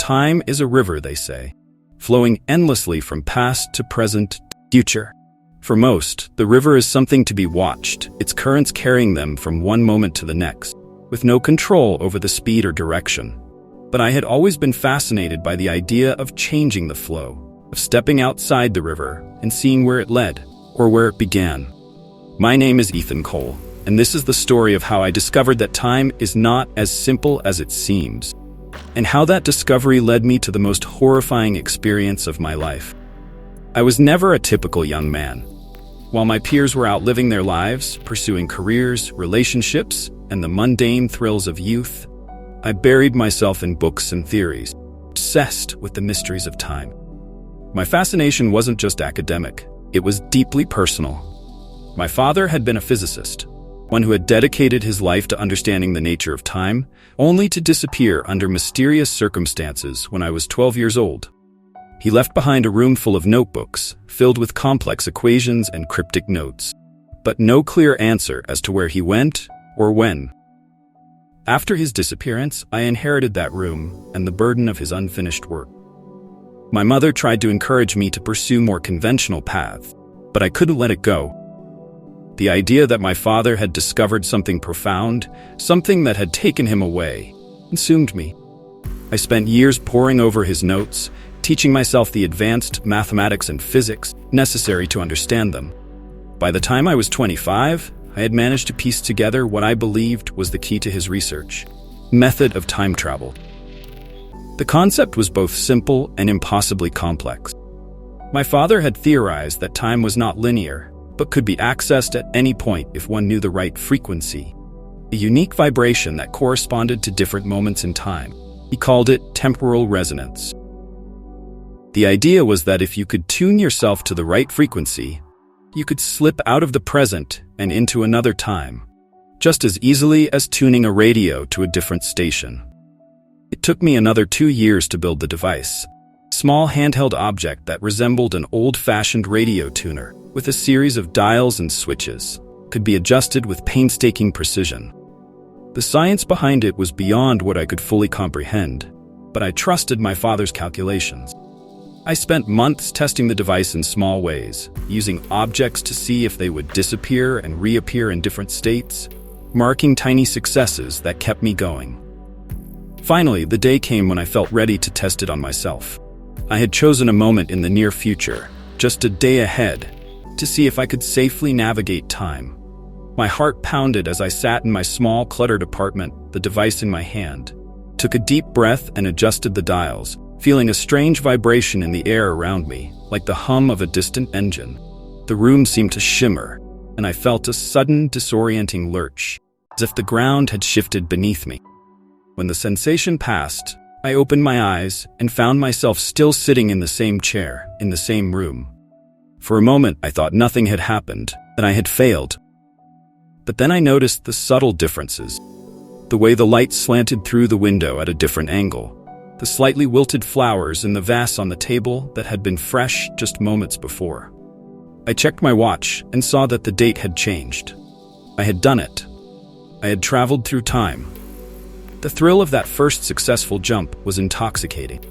Time is a river, they say, flowing endlessly from past to present to future. For most, the river is something to be watched, its currents carrying them from one moment to the next, with no control over the speed or direction. But I had always been fascinated by the idea of changing the flow, of stepping outside the river and seeing where it led, or where it began. My name is Ethan Cole, and this is the story of how I discovered that time is not as simple as it seems, and how that discovery led me to the most horrifying experience of my life. I was never a typical young man. While my peers were out living their lives, pursuing careers, relationships, and the mundane thrills of youth, I buried myself in books and theories, obsessed with the mysteries of time. My fascination wasn't just academic, it was deeply personal. My father had been a physicist, one who had dedicated his life to understanding the nature of time, only to disappear under mysterious circumstances when I was 12 years old. He left behind a room full of notebooks, filled with complex equations and cryptic notes, but no clear answer as to where he went or when. After his disappearance, I inherited that room and the burden of his unfinished work. My mother tried to encourage me to pursue more conventional paths, but I couldn't let it go. The idea that my father had discovered something profound, something that had taken him away, consumed me. I spent years poring over his notes, teaching myself the advanced mathematics and physics necessary to understand them. By the time I was 25, I had managed to piece together what I believed was the key to his research: method of time travel. The concept was both simple and impossibly complex. My father had theorized that time was not linear, but could be accessed at any point if one knew the right frequency, a unique vibration that corresponded to different moments in time. He called it temporal resonance. The idea was that if you could tune yourself to the right frequency, you could slip out of the present and into another time, just as easily as tuning a radio to a different station. It took me another 2 years to build the device, a small handheld object that resembled an old-fashioned radio tuner, with a series of dials and switches, could be adjusted with painstaking precision. The science behind it was beyond what I could fully comprehend, but I trusted my father's calculations. I spent months testing the device in small ways, using objects to see if they would disappear and reappear in different states, marking tiny successes that kept me going. Finally, the day came when I felt ready to test it on myself. I had chosen a moment in the near future, just a day ahead, to see if I could safely navigate time. My heart pounded as I sat in my small, cluttered apartment, the device in my hand, took a deep breath and adjusted the dials, feeling a strange vibration in the air around me, like the hum of a distant engine. The room seemed to shimmer, and I felt a sudden, disorienting lurch, as if the ground had shifted beneath me. When the sensation passed, I opened my eyes and found myself still sitting in the same chair, in the same room. For a moment, I thought nothing had happened, that I had failed. But then I noticed the subtle differences. The way the light slanted through the window at a different angle, the slightly wilted flowers in the vase on the table that had been fresh just moments before. I checked my watch and saw that the date had changed. I had done it. I had traveled through time. The thrill of that first successful jump was intoxicating.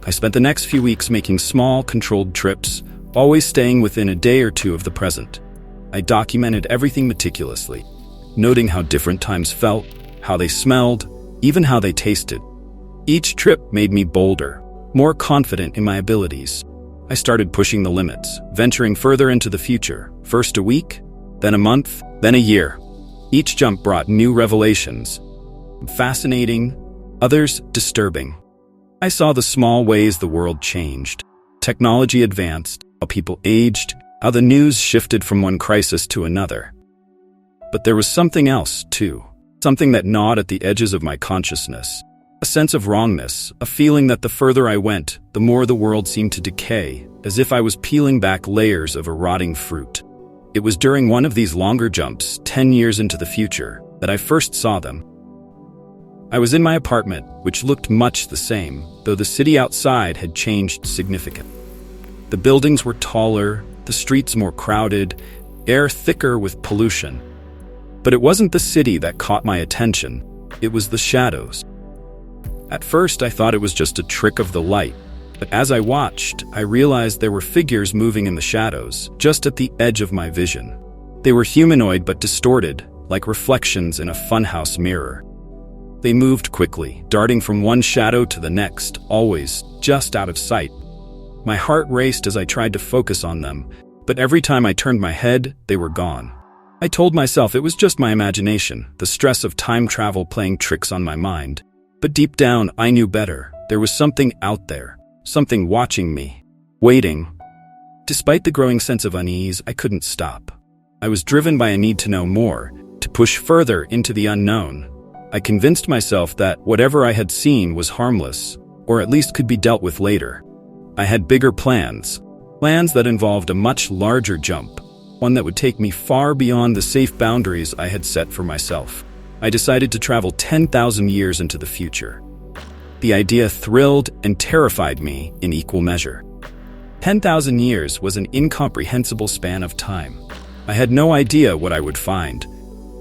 I spent the next few weeks making small, controlled trips, always staying within a day or two of the present. I documented everything meticulously, noting how different times felt, how they smelled, even how they tasted. Each trip made me bolder, more confident in my abilities. I started pushing the limits, venturing further into the future, first a week, then a month, then a year. Each jump brought new revelations, fascinating, others disturbing. I saw the small ways the world changed. Technology advanced, how people aged, how the news shifted from one crisis to another. But there was something else, too. Something that gnawed at the edges of my consciousness. A sense of wrongness, a feeling that the further I went, the more the world seemed to decay, as if I was peeling back layers of a rotting fruit. It was during one of these longer jumps, 10 years into the future, that I first saw them. I was in my apartment, which looked much the same, though the city outside had changed significantly. The buildings were taller, the streets more crowded, air thicker with pollution. But it wasn't the city that caught my attention, it was the shadows. At first, I thought it was just a trick of the light, but as I watched, I realized there were figures moving in the shadows, just at the edge of my vision. They were humanoid but distorted, like reflections in a funhouse mirror. They moved quickly, darting from one shadow to the next, always just out of sight. My heart raced as I tried to focus on them, but every time I turned my head, they were gone. I told myself it was just my imagination, the stress of time travel playing tricks on my mind. But deep down, I knew better. There was something out there, something watching me, waiting. Despite the growing sense of unease, I couldn't stop. I was driven by a need to know more, to push further into the unknown. I convinced myself that whatever I had seen was harmless, or at least could be dealt with later. I had bigger plans that involved a much larger jump, one that would take me far beyond the safe boundaries I had set for myself. I decided to travel 10,000 years into the future. The idea thrilled and terrified me in equal measure. 10,000 years was an incomprehensible span of time. I had no idea what I would find.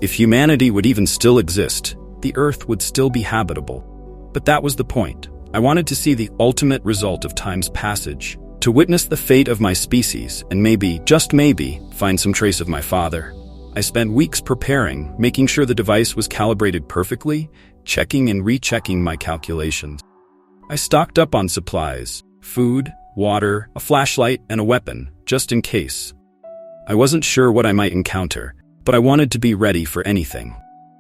If humanity would even still exist, the Earth would still be habitable. But that was the point. I wanted to see the ultimate result of time's passage, to witness the fate of my species, and maybe, just maybe, find some trace of my father. I spent weeks preparing, making sure the device was calibrated perfectly, checking and rechecking my calculations. I stocked up on supplies, food, water, a flashlight, and a weapon, just in case. I wasn't sure what I might encounter, but I wanted to be ready for anything.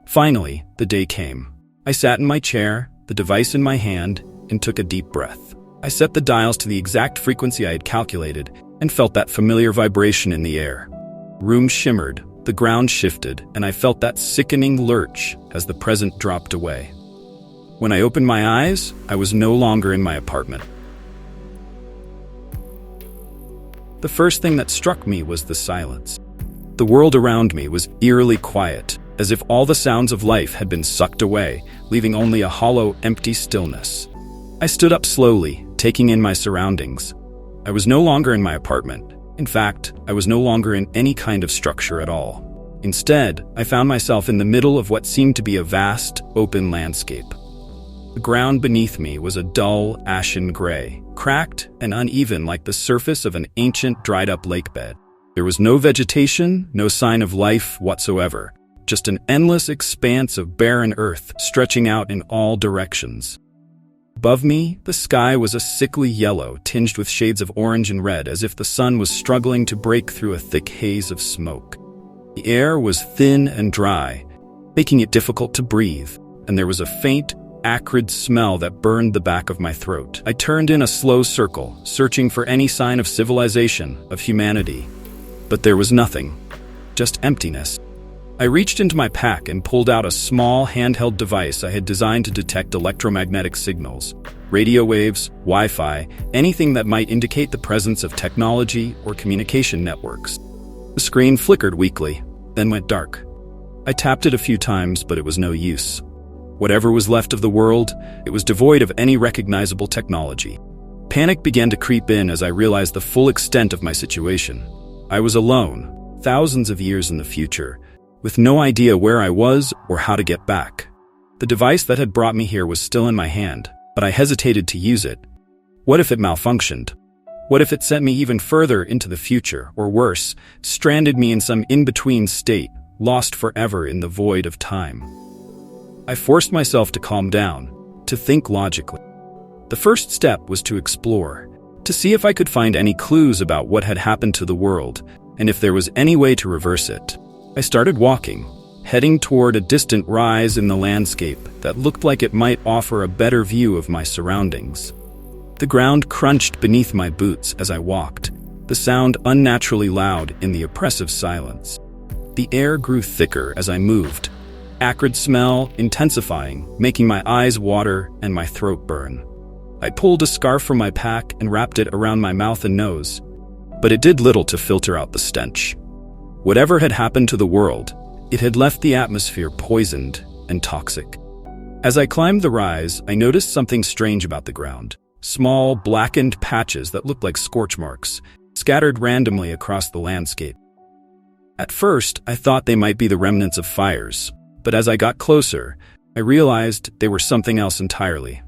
Finally, the day came. I sat in my chair, the device in my hand, and took a deep breath. I set the dials to the exact frequency I had calculated and felt that familiar vibration in the air. Rooms shimmered, the ground shifted, and I felt that sickening lurch as the present dropped away. When I opened my eyes, I was no longer in my apartment. The first thing that struck me was the silence. The world around me was eerily quiet, as if all the sounds of life had been sucked away, leaving only a hollow, empty stillness. I stood up slowly, taking in my surroundings. I was no longer in my apartment. In fact, I was no longer in any kind of structure at all. Instead, I found myself in the middle of what seemed to be a vast, open landscape. The ground beneath me was a dull, ashen gray, cracked and uneven like the surface of an ancient, dried-up lakebed. There was no vegetation, no sign of life whatsoever, just an endless expanse of barren earth stretching out in all directions. Above me, the sky was a sickly yellow, tinged with shades of orange and red, as if the sun was struggling to break through a thick haze of smoke. The air was thin and dry, making it difficult to breathe, and there was a faint, acrid smell that burned the back of my throat. I turned in a slow circle, searching for any sign of civilization, of humanity. But there was nothing, just emptiness. I reached into my pack and pulled out a small handheld device I had designed to detect electromagnetic signals, radio waves, Wi-Fi, anything that might indicate the presence of technology or communication networks. The screen flickered weakly, then went dark. I tapped it a few times, but it was no use. Whatever was left of the world, it was devoid of any recognizable technology. Panic began to creep in as I realized the full extent of my situation. I was alone, thousands of years in the future, with no idea where I was or how to get back. The device that had brought me here was still in my hand, but I hesitated to use it. What if it malfunctioned? What if it sent me even further into the future, or worse, stranded me in some in-between state, lost forever in the void of time? I forced myself to calm down, to think logically. The first step was to explore, to see if I could find any clues about what had happened to the world, and if there was any way to reverse it. I started walking, heading toward a distant rise in the landscape that looked like it might offer a better view of my surroundings. The ground crunched beneath my boots as I walked, the sound unnaturally loud in the oppressive silence. The air grew thicker as I moved, acrid smell intensifying, making my eyes water and my throat burn. I pulled a scarf from my pack and wrapped it around my mouth and nose, but it did little to filter out the stench. Whatever had happened to the world, it had left the atmosphere poisoned and toxic. As I climbed the rise, I noticed something strange about the ground. Small, blackened patches that looked like scorch marks, scattered randomly across the landscape. At first, I thought they might be the remnants of fires, but as I got closer, I realized they were something else entirely.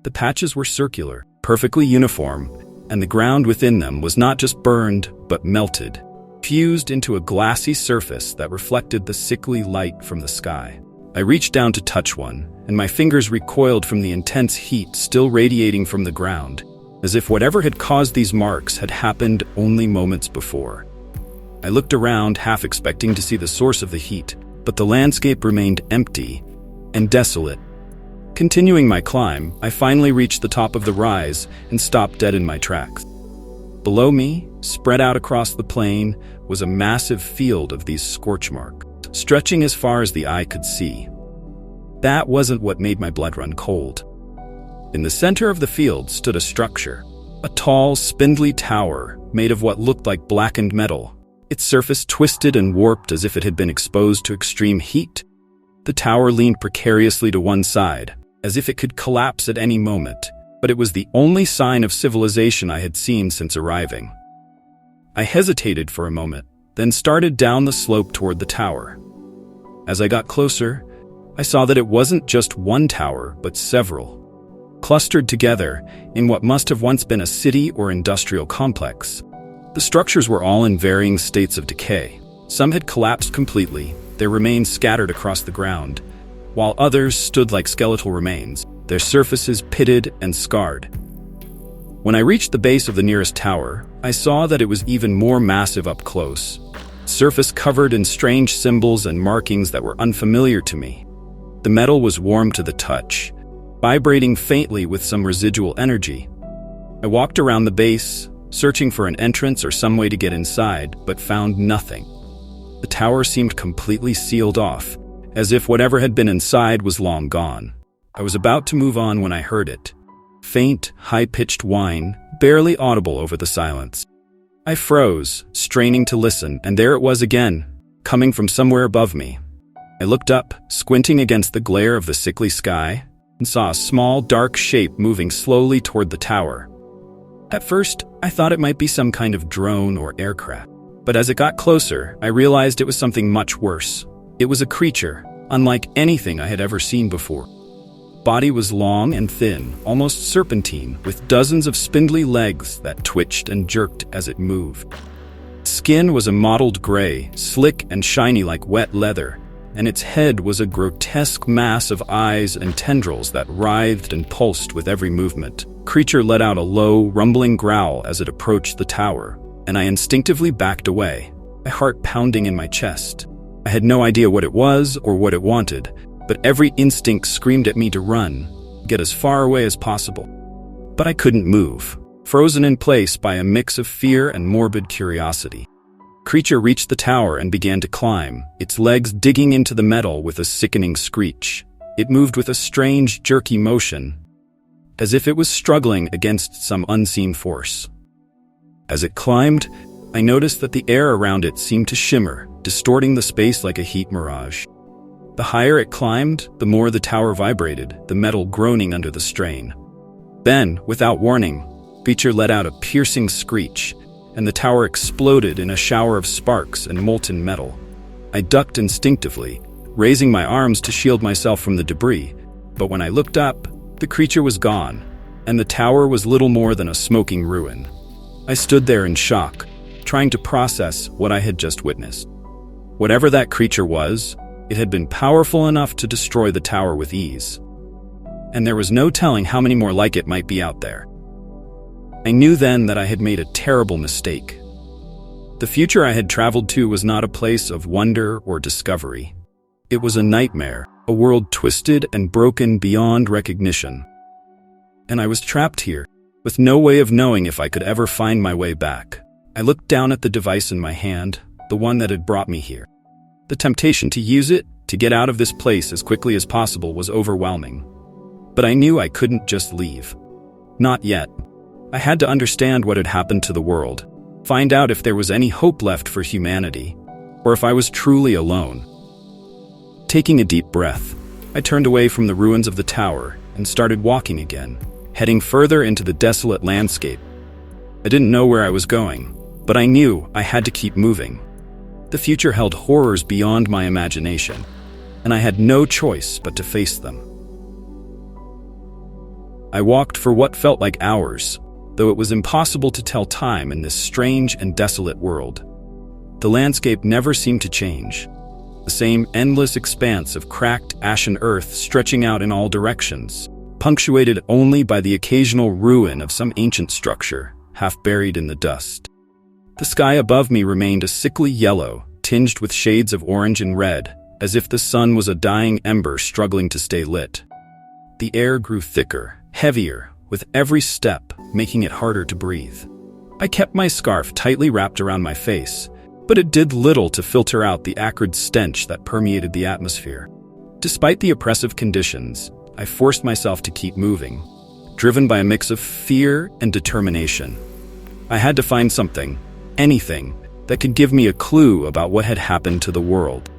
The patches were circular, perfectly uniform, and the ground within them was not just burned, but melted, fused into a glassy surface that reflected the sickly light from the sky. I reached down to touch one, and my fingers recoiled from the intense heat still radiating from the ground, as if whatever had caused these marks had happened only moments before. I looked around, half expecting to see the source of the heat, but the landscape remained empty and desolate. Continuing my climb, I finally reached the top of the rise and stopped dead in my tracks. Below me, spread out across the plain, was a massive field of these scorch marks, stretching as far as the eye could see. That wasn't what made my blood run cold. In the center of the field stood a structure, a tall, spindly tower made of what looked like blackened metal, its surface twisted and warped as if it had been exposed to extreme heat. The tower leaned precariously to one side, as if it could collapse at any moment, but it was the only sign of civilization I had seen since arriving. I hesitated for a moment, then started down the slope toward the tower. As I got closer, I saw that it wasn't just one tower, but several, clustered together in what must have once been a city or industrial complex. The structures were all in varying states of decay. Some had collapsed completely, their remains scattered across the ground, while others stood like skeletal remains, their surfaces pitted and scarred. When I reached the base of the nearest tower, I saw that it was even more massive up close, surface covered in strange symbols and markings that were unfamiliar to me. The metal was warm to the touch, vibrating faintly with some residual energy. I walked around the base, searching for an entrance or some way to get inside, but found nothing. The tower seemed completely sealed off, as if whatever had been inside was long gone. I was about to move on when I heard it. Faint, high-pitched whine, barely audible over the silence. I froze, straining to listen, and there it was again, coming from somewhere above me. I looked up, squinting against the glare of the sickly sky, and saw a small, dark shape moving slowly toward the tower. At first, I thought it might be some kind of drone or aircraft, but as it got closer, I realized it was something much worse. It was a creature, unlike anything I had ever seen before. Body was long and thin, almost serpentine, with dozens of spindly legs that twitched and jerked as it moved. Skin was a mottled gray, slick and shiny like wet leather, and its head was a grotesque mass of eyes and tendrils that writhed and pulsed with every movement. Creature let out a low, rumbling growl as it approached the tower, and I instinctively backed away, my heart pounding in my chest. I had no idea what it was or what it wanted, but every instinct screamed at me to run, get as far away as possible. But I couldn't move, frozen in place by a mix of fear and morbid curiosity. Creature reached the tower and began to climb, its legs digging into the metal with a sickening screech. It moved with a strange, jerky motion, as if it was struggling against some unseen force. As it climbed, I noticed that the air around it seemed to shimmer, distorting the space like a heat mirage. The higher it climbed, the more the tower vibrated, the metal groaning under the strain. Then, without warning, creature let out a piercing screech, and the tower exploded in a shower of sparks and molten metal. I ducked instinctively, raising my arms to shield myself from the debris, but when I looked up, the creature was gone, and the tower was little more than a smoking ruin. I stood there in shock, trying to process what I had just witnessed. Whatever that creature was, it had been powerful enough to destroy the tower with ease. And there was no telling how many more like it might be out there. I knew then that I had made a terrible mistake. The future I had traveled to was not a place of wonder or discovery. It was a nightmare, a world twisted and broken beyond recognition. And I was trapped here, with no way of knowing if I could ever find my way back. I looked down at the device in my hand, the one that had brought me here. The temptation to use it, to get out of this place as quickly as possible, was overwhelming. But I knew I couldn't just leave. Not yet. I had to understand what had happened to the world, find out if there was any hope left for humanity, or if I was truly alone. Taking a deep breath, I turned away from the ruins of the tower and started walking again, heading further into the desolate landscape. I didn't know where I was going, but I knew I had to keep moving. The future held horrors beyond my imagination, and I had no choice but to face them. I walked for what felt like hours, though it was impossible to tell time in this strange and desolate world. The landscape never seemed to change. The same endless expanse of cracked, ashen earth stretching out in all directions, punctuated only by the occasional ruin of some ancient structure, half buried in the dust. The sky above me remained a sickly yellow, tinged with shades of orange and red, as if the sun was a dying ember struggling to stay lit. The air grew thicker, heavier, with every step, making it harder to breathe. I kept my scarf tightly wrapped around my face, but it did little to filter out the acrid stench that permeated the atmosphere. Despite the oppressive conditions, I forced myself to keep moving, driven by a mix of fear and determination. I had to find something, anything, that could give me a clue about what had happened to the world.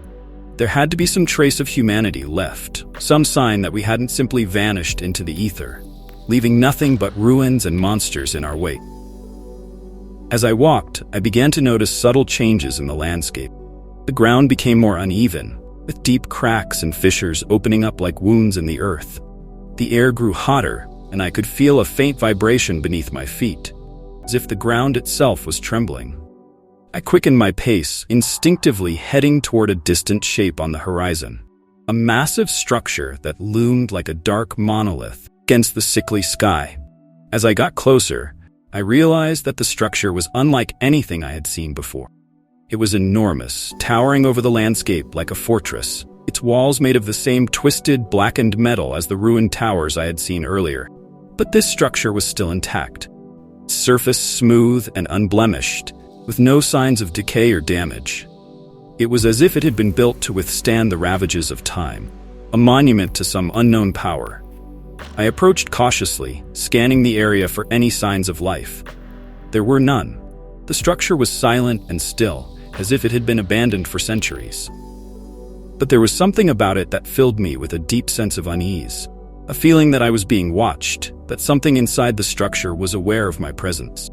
There had to be some trace of humanity left, some sign that we hadn't simply vanished into the ether, leaving nothing but ruins and monsters in our wake. As I walked, I began to notice subtle changes in the landscape. The ground became more uneven, with deep cracks and fissures opening up like wounds in the earth. The air grew hotter, and I could feel a faint vibration beneath my feet, as if the ground itself was trembling. I quickened my pace, instinctively heading toward a distant shape on the horizon, a massive structure that loomed like a dark monolith against the sickly sky. As I got closer, I realized that the structure was unlike anything I had seen before. It was enormous, towering over the landscape like a fortress, its walls made of the same twisted, blackened metal as the ruined towers I had seen earlier. But this structure was still intact, its surface smooth and unblemished, with no signs of decay or damage. It was as if it had been built to withstand the ravages of time, a monument to some unknown power. I approached cautiously, scanning the area for any signs of life. There were none. The structure was silent and still, as if it had been abandoned for centuries. But there was something about it that filled me with a deep sense of unease, a feeling that I was being watched, that something inside the structure was aware of my presence.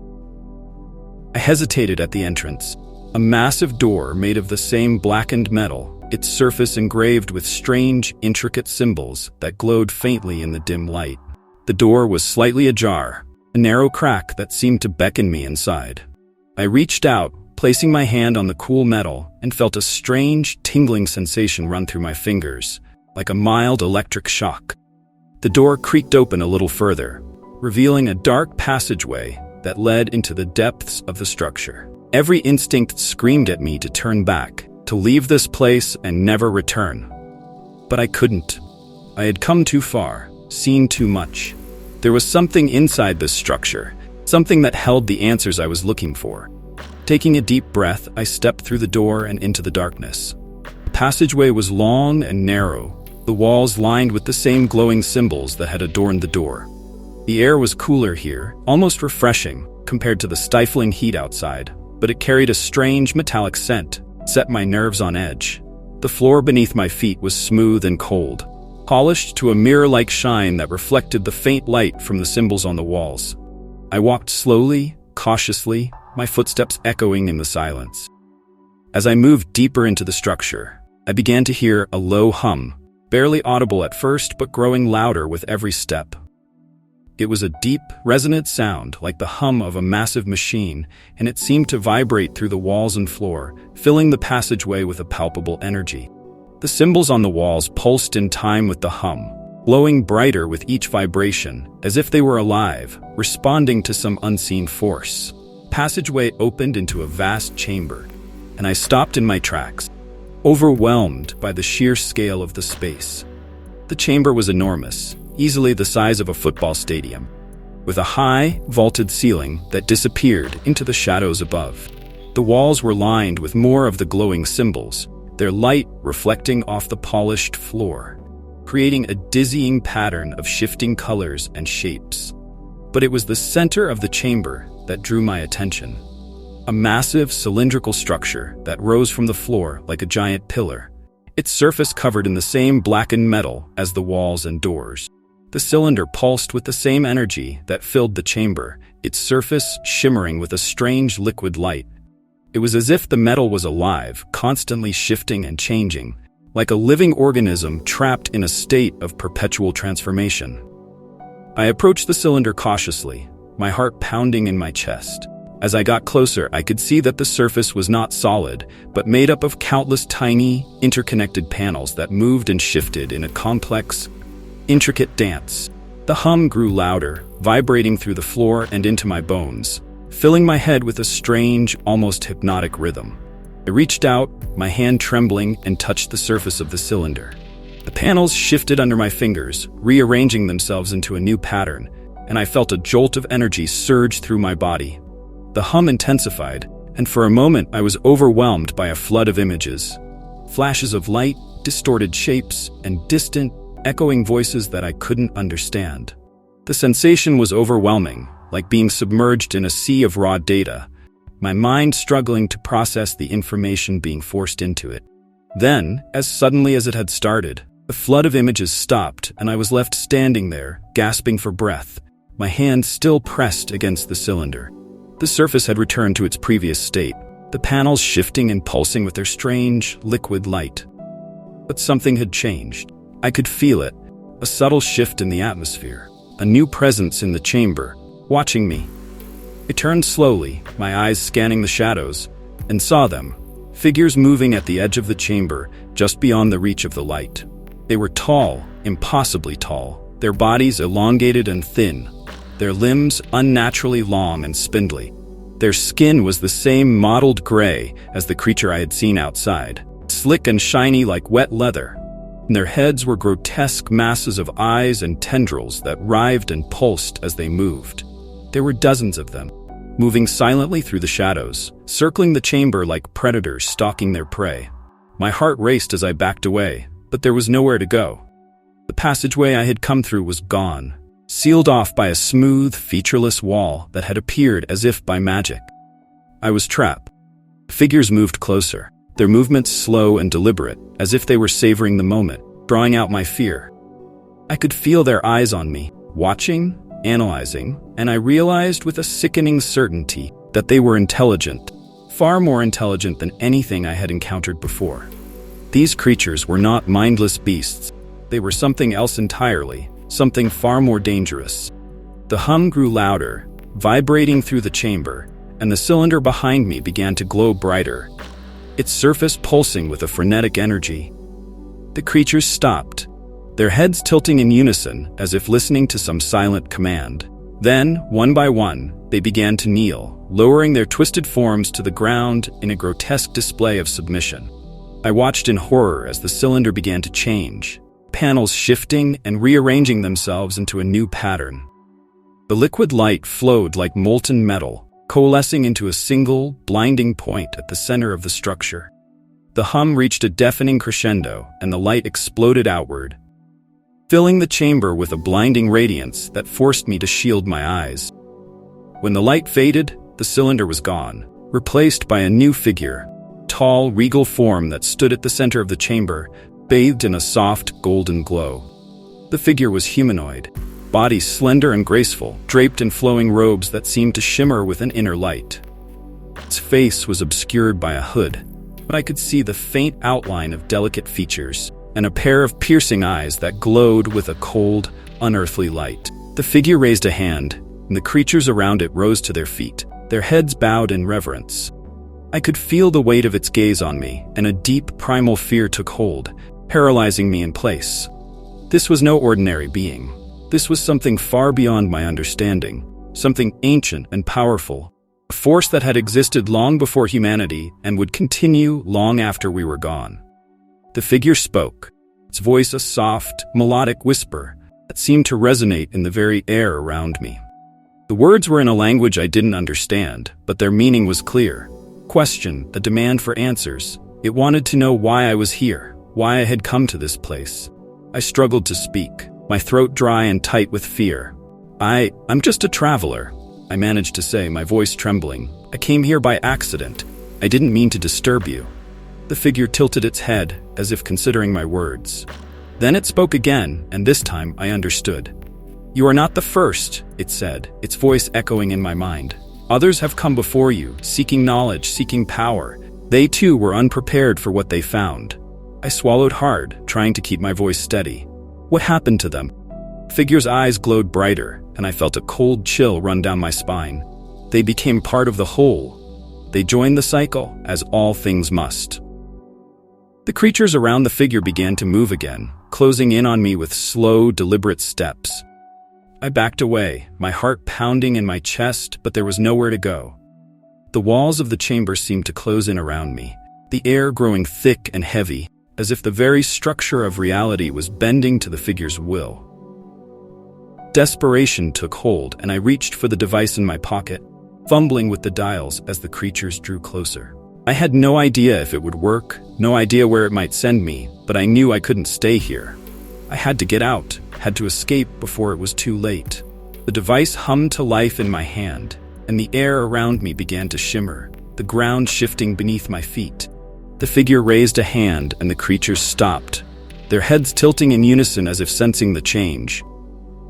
I hesitated at the entrance, a massive door made of the same blackened metal, its surface engraved with strange, intricate symbols that glowed faintly in the dim light. The door was slightly ajar, a narrow crack that seemed to beckon me inside. I reached out, placing my hand on the cool metal, and felt a strange, tingling sensation run through my fingers, like a mild electric shock. The door creaked open a little further, revealing a dark passageway that led into the depths of the structure. Every instinct screamed at me to turn back, to leave this place and never return. But I couldn't. I had come too far, seen too much. There was something inside this structure, something that held the answers I was looking for. Taking a deep breath, I stepped through the door and into the darkness. The passageway was long and narrow, the walls lined with the same glowing symbols that had adorned the door. The air was cooler here, almost refreshing, compared to the stifling heat outside, but it carried a strange metallic scent, set my nerves on edge. The floor beneath my feet was smooth and cold, polished to a mirror-like shine that reflected the faint light from the symbols on the walls. I walked slowly, cautiously, my footsteps echoing in the silence. As I moved deeper into the structure, I began to hear a low hum, barely audible at first but growing louder with every step. It was a deep, resonant sound like the hum of a massive machine, and it seemed to vibrate through the walls and floor, filling the passageway with a palpable energy. The symbols on the walls pulsed in time with the hum, glowing brighter with each vibration, as if they were alive, responding to some unseen force. The passageway opened into a vast chamber, and I stopped in my tracks, overwhelmed by the sheer scale of the space. The chamber was enormous, easily the size of a football stadium, with a high, vaulted ceiling that disappeared into the shadows above. The walls were lined with more of the glowing symbols, their light reflecting off the polished floor, creating a dizzying pattern of shifting colors and shapes. But it was the center of the chamber that drew my attention. A massive, cylindrical structure that rose from the floor like a giant pillar, its surface covered in the same blackened metal as the walls and doors. The cylinder pulsed with the same energy that filled the chamber, its surface shimmering with a strange liquid light. It was as if the metal was alive, constantly shifting and changing, like a living organism trapped in a state of perpetual transformation. I approached the cylinder cautiously, my heart pounding in my chest. As I got closer, I could see that the surface was not solid, but made up of countless tiny, interconnected panels that moved and shifted in a complex, intricate dance. The hum grew louder, vibrating through the floor and into my bones, filling my head with a strange, almost hypnotic rhythm. I reached out, my hand trembling, and touched the surface of the cylinder. The panels shifted under my fingers, rearranging themselves into a new pattern, and I felt a jolt of energy surge through my body. The hum intensified, and for a moment I was overwhelmed by a flood of images. Flashes of light, distorted shapes, and distant, echoing voices that I couldn't understand. The sensation was overwhelming, like being submerged in a sea of raw data, my mind struggling to process the information being forced into it. Then, as suddenly as it had started, the flood of images stopped, and I was left standing there, gasping for breath, my hand still pressed against the cylinder. The surface had returned to its previous state, the panels shifting and pulsing with their strange, liquid light. But something had changed. I could feel it, a subtle shift in the atmosphere, a new presence in the chamber, watching me. I turned slowly, my eyes scanning the shadows, and saw them, figures moving at the edge of the chamber, just beyond the reach of the light. They were tall, impossibly tall, their bodies elongated and thin, their limbs unnaturally long and spindly. Their skin was the same mottled gray as the creature I had seen outside, slick and shiny like wet leather. And their heads were grotesque masses of eyes and tendrils that writhed and pulsed as they moved. There were dozens of them, moving silently through the shadows, circling the chamber like predators stalking their prey. My heart raced as I backed away, but there was nowhere to go. The passageway I had come through was gone, sealed off by a smooth, featureless wall that had appeared as if by magic. I was trapped. Figures moved closer, their movements slow and deliberate, as if they were savoring the moment, drawing out my fear. I could feel their eyes on me, watching, analyzing, and I realized with a sickening certainty that they were intelligent, far more intelligent than anything I had encountered before. These creatures were not mindless beasts. They were something else entirely, something far more dangerous. The hum grew louder, vibrating through the chamber, and the cylinder behind me began to glow brighter, its surface pulsing with a frenetic energy. The creatures stopped, their heads tilting in unison as if listening to some silent command. Then, one by one, they began to kneel, lowering their twisted forms to the ground in a grotesque display of submission. I watched in horror as the cylinder began to change, panels shifting and rearranging themselves into a new pattern. The liquid light flowed like molten metal, coalescing into a single, blinding point at the center of the structure. The hum reached a deafening crescendo, and the light exploded outward, filling the chamber with a blinding radiance that forced me to shield my eyes. When the light faded, the cylinder was gone, replaced by a new figure, tall, regal form that stood at the center of the chamber, bathed in a soft, golden glow. The figure was humanoid, body slender and graceful, draped in flowing robes that seemed to shimmer with an inner light. Its face was obscured by a hood, but I could see the faint outline of delicate features and a pair of piercing eyes that glowed with a cold, unearthly light. The figure raised a hand, and the creatures around it rose to their feet, their heads bowed in reverence. I could feel the weight of its gaze on me, and a deep, primal fear took hold, paralyzing me in place. This was no ordinary being. This was something far beyond my understanding, something ancient and powerful, a force that had existed long before humanity and would continue long after we were gone. The figure spoke, its voice a soft, melodic whisper that seemed to resonate in the very air around me. The words were in a language I didn't understand, but their meaning was clear. Question, a demand for answers. It wanted to know why I was here, why I had come to this place. I struggled to speak, my throat dry and tight with fear. I'm just a traveler, I managed to say, my voice trembling. I came here by accident. I didn't mean to disturb you. The figure tilted its head, as if considering my words. Then it spoke again, and this time I understood. You are not the first, it said, its voice echoing in my mind. Others have come before you, seeking knowledge, seeking power. They too were unprepared for what they found. I swallowed hard, trying to keep my voice steady. What happened to them? Figure's eyes glowed brighter, and I felt a cold chill run down my spine. They became part of the whole. They joined the cycle, as all things must. The creatures around the figure began to move again, closing in on me with slow, deliberate steps. I backed away, my heart pounding in my chest, but there was nowhere to go. The walls of the chamber seemed to close in around me, the air growing thick and heavy, as if the very structure of reality was bending to the figure's will. Desperation took hold, and I reached for the device in my pocket, fumbling with the dials as the creatures drew closer. I had no idea if it would work, no idea where it might send me, but I knew I couldn't stay here. I had to get out, had to escape before it was too late. The device hummed to life in my hand, and the air around me began to shimmer, the ground shifting beneath my feet. The figure raised a hand, and the creatures stopped, their heads tilting in unison as if sensing the change.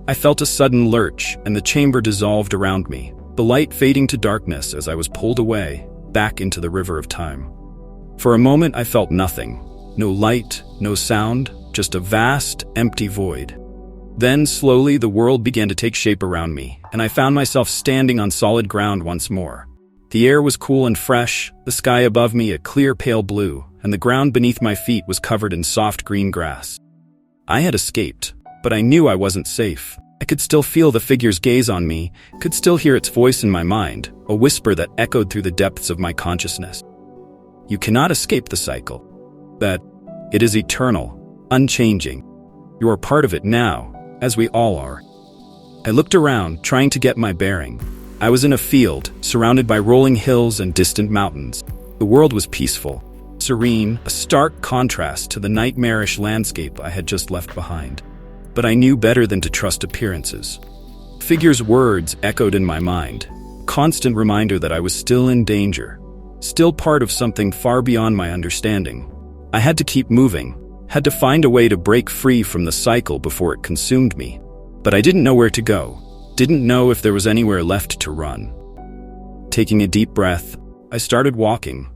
I felt a sudden lurch, and the chamber dissolved around me, the light fading to darkness as I was pulled away, back into the river of time. For a moment I felt nothing. No light, no sound, just a vast, empty void. Then, slowly, the world began to take shape around me, and I found myself standing on solid ground once more. The air was cool and fresh, the sky above me a clear pale blue, and the ground beneath my feet was covered in soft green grass. I had escaped, but I knew I wasn't safe. I could still feel the figure's gaze on me, could still hear its voice in my mind, a whisper that echoed through the depths of my consciousness. You cannot escape the cycle. That it is eternal, unchanging. You are part of it now, as we all are. I looked around, trying to get my bearing. I was in a field, surrounded by rolling hills and distant mountains. The world was peaceful, serene, a stark contrast to the nightmarish landscape I had just left behind. But I knew better than to trust appearances. Figure's words echoed in my mind, constant reminder that I was still in danger, still part of something far beyond my understanding. I had to keep moving, had to find a way to break free from the cycle before it consumed me. But I didn't know where to go, didn't know if there was anywhere left to run. Taking a deep breath, I started walking,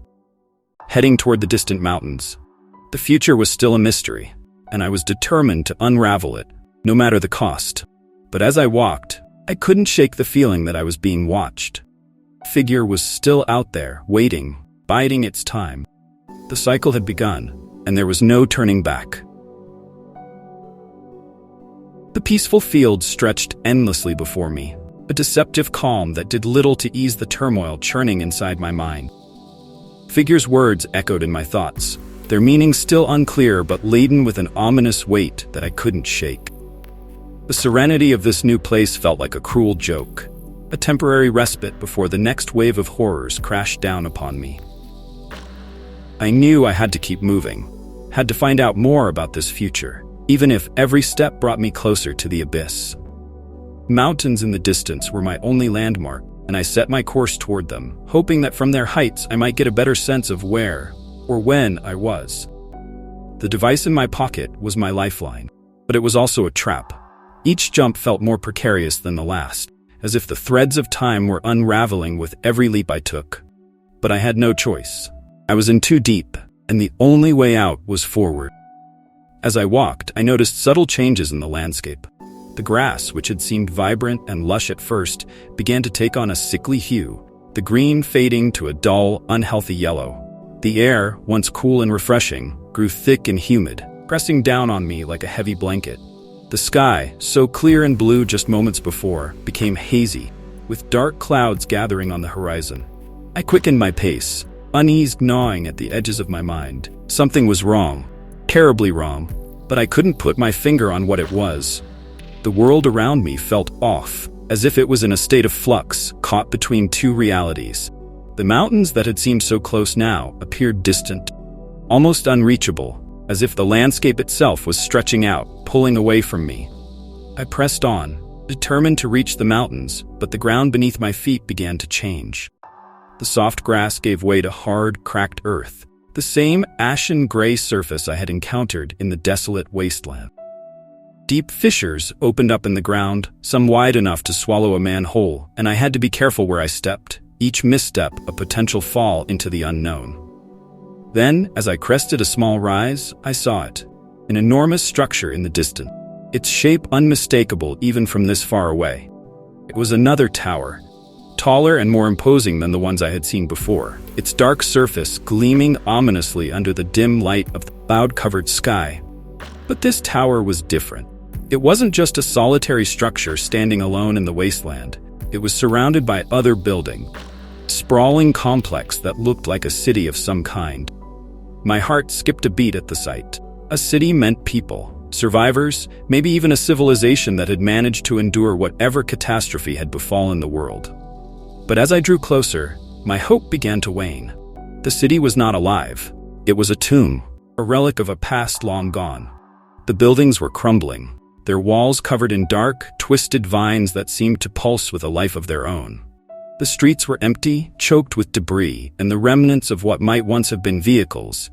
heading toward the distant mountains. The future was still a mystery, and I was determined to unravel it, no matter the cost. But as I walked, I couldn't shake the feeling that I was being watched. Figure was still out there, waiting, biding its time. The cycle had begun, and there was no turning back. The peaceful field stretched endlessly before me, a deceptive calm that did little to ease the turmoil churning inside my mind. Figure's words echoed in my thoughts, their meaning still unclear but laden with an ominous weight that I couldn't shake. The serenity of this new place felt like a cruel joke, a temporary respite before the next wave of horrors crashed down upon me. I knew I had to keep moving, had to find out more about this future, even if every step brought me closer to the abyss. Mountains in the distance were my only landmark, and I set my course toward them, hoping that from their heights I might get a better sense of where or when I was. The device in my pocket was my lifeline, but it was also a trap. Each jump felt more precarious than the last, as if the threads of time were unraveling with every leap I took. But I had no choice. I was in too deep, and the only way out was forward. As I walked, I noticed subtle changes in the landscape. The grass, which had seemed vibrant and lush at first, began to take on a sickly hue, the green fading to a dull, unhealthy yellow. The air, once cool and refreshing, grew thick and humid, pressing down on me like a heavy blanket. The sky, so clear and blue just moments before, became hazy, with dark clouds gathering on the horizon. I quickened my pace, unease gnawing at the edges of my mind. Something was wrong, terribly wrong, but I couldn't put my finger on what it was. The world around me felt off, as if it was in a state of flux, caught between two realities. The mountains that had seemed so close now appeared distant, almost unreachable, as if the landscape itself was stretching out, pulling away from me. I pressed on, determined to reach the mountains, but the ground beneath my feet began to change. The soft grass gave way to hard, cracked earth, the same ashen gray surface I had encountered in the desolate wasteland. Deep fissures opened up in the ground, some wide enough to swallow a man whole, and I had to be careful where I stepped, each misstep a potential fall into the unknown. Then, as I crested a small rise, I saw it, an enormous structure in the distance. its shape unmistakable even from this far away. It was another tower, taller and more imposing than the ones I had seen before, its dark surface gleaming ominously under the dim light of the cloud-covered sky. But this tower was different. It wasn't just a solitary structure standing alone in the wasteland. It was surrounded by other buildings, a sprawling complex that looked like a city of some kind. My heart skipped a beat at the sight. A city meant people, survivors, maybe even a civilization that had managed to endure whatever catastrophe had befallen the world. But as I drew closer, my hope began to wane. The city was not alive. It was a tomb, a relic of a past long gone. The buildings were crumbling, their walls covered in dark, twisted vines that seemed to pulse with a life of their own. The streets were empty, choked with debris and the remnants of what might once have been vehicles,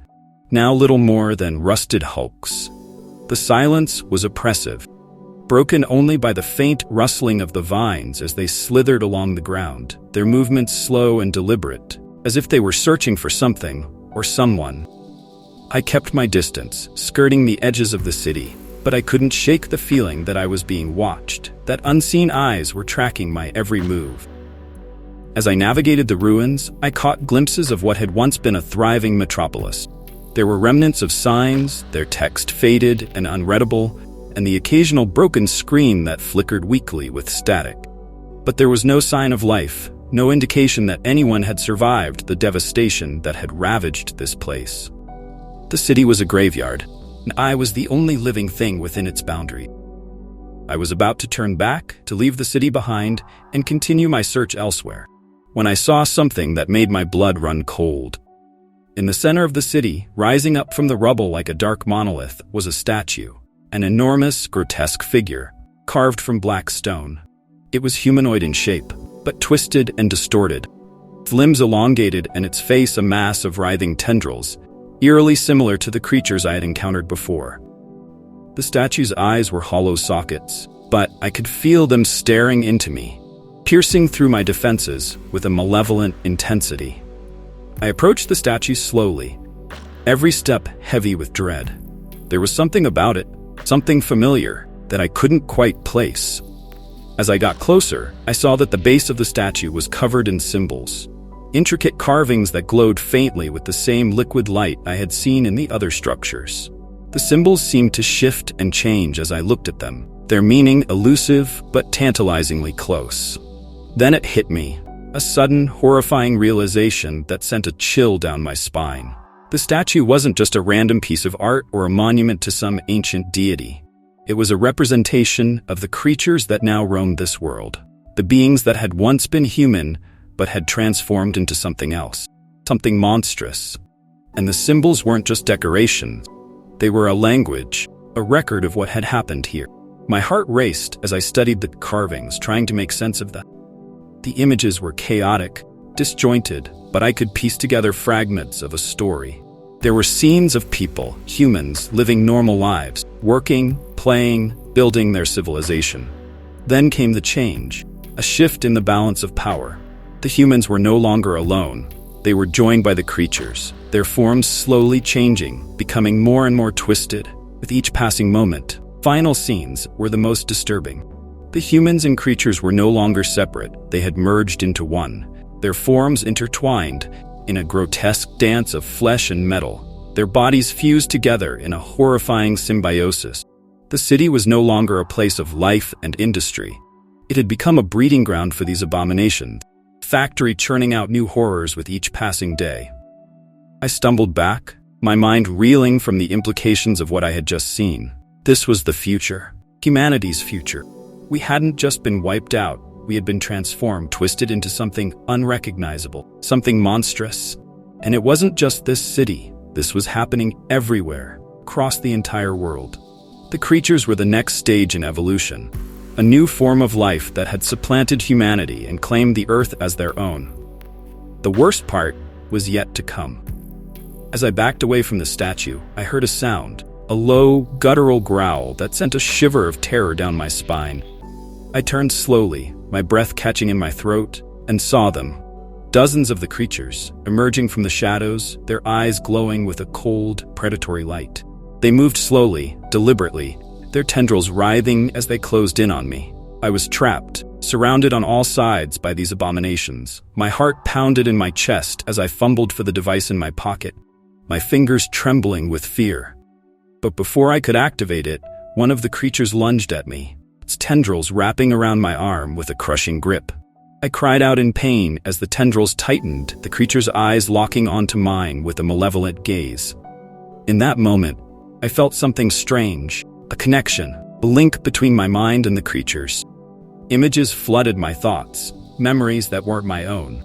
now little more than rusted hulks. The silence was oppressive, broken only by the faint rustling of the vines as they slithered along the ground, their movements slow and deliberate, as if they were searching for something or someone. I kept my distance, skirting the edges of the city, but I couldn't shake the feeling that I was being watched, that unseen eyes were tracking my every move. As I navigated the ruins, I caught glimpses of what had once been a thriving metropolis. There were remnants of signs, their text faded and unreadable, and the occasional broken screen that flickered weakly with static. But there was no sign of life, no indication that anyone had survived the devastation that had ravaged this place. The city was a graveyard, and I was the only living thing within its boundary. I was about to turn back, to leave the city behind, and continue my search elsewhere, when I saw something that made my blood run cold. In the center of the city, rising up from the rubble like a dark monolith, was a statue, an enormous, grotesque figure, carved from black stone. It was humanoid in shape, but twisted and distorted, its limbs elongated and its face a mass of writhing tendrils, eerily similar to the creatures I had encountered before. The statue's eyes were hollow sockets, but I could feel them staring into me, piercing through my defenses with a malevolent intensity. I approached the statue slowly, every step heavy with dread. There was something about it, something familiar, that I couldn't quite place. As I got closer, I saw that the base of the statue was covered in symbols, intricate carvings that glowed faintly with the same liquid light I had seen in the other structures. The symbols seemed to shift and change as I looked at them, their meaning elusive but tantalizingly close. Then it hit me, a sudden, horrifying realization that sent a chill down my spine. The statue wasn't just a random piece of art or a monument to some ancient deity. It was a representation of the creatures that now roamed this world, the beings that had once been human but had transformed into something else, something monstrous. And the symbols weren't just decorations. They were a language, a record of what had happened here. My heart raced as I studied the carvings, trying to make sense of them. The images were chaotic, disjointed, but I could piece together fragments of a story. There were scenes of people, humans, living normal lives, working, playing, building their civilization. Then came the change, a shift in the balance of power. The humans were no longer alone. They were joined by the creatures, their forms slowly changing, becoming more and more twisted, with each passing moment. Final scenes were the most disturbing. The humans and creatures were no longer separate. They had merged into one, their forms intertwined in a grotesque dance of flesh and metal, their bodies fused together in a horrifying symbiosis. The city was no longer a place of life and industry. It had become a breeding ground for these abominations, a factory churning out new horrors with each passing day. I stumbled back, my mind reeling from the implications of what I had just seen. This was the future, humanity's future. We hadn't just been wiped out, we had been transformed, twisted into something unrecognizable, something monstrous. And it wasn't just this city. This was happening everywhere, across the entire world. The creatures were the next stage in evolution, a new form of life that had supplanted humanity and claimed the earth as their own. The worst part was yet to come. As I backed away from the statue, I heard a sound, a low, guttural growl that sent a shiver of terror down my spine. I turned slowly, my breath catching in my throat, and saw them. Dozens of the creatures, emerging from the shadows, their eyes glowing with a cold, predatory light. They moved slowly, deliberately, their tendrils writhing as they closed in on me. I was trapped, surrounded on all sides by these abominations. My heart pounded in my chest as I fumbled for the device in my pocket, my fingers trembling with fear. But before I could activate it, one of the creatures lunged at me, its tendrils wrapping around my arm with a crushing grip. I cried out in pain as the tendrils tightened, the creature's eyes locking onto mine with a malevolent gaze. In that moment, I felt something strange, a connection, a link between my mind and the creature's. Images flooded my thoughts, memories that weren't my own.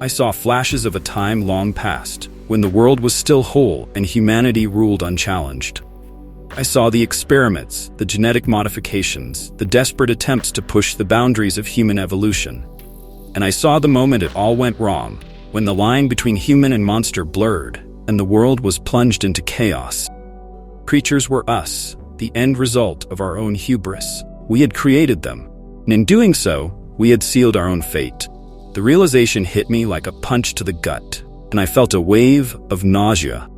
I saw flashes of a time long past, when the world was still whole and humanity ruled unchallenged. I saw the experiments, the genetic modifications, the desperate attempts to push the boundaries of human evolution. And I saw the moment it all went wrong, when the line between human and monster blurred, and the world was plunged into chaos. Creatures were us, the end result of our own hubris. We had created them, and in doing so, we had sealed our own fate. The realization hit me like a punch to the gut, and I felt a wave of nausea.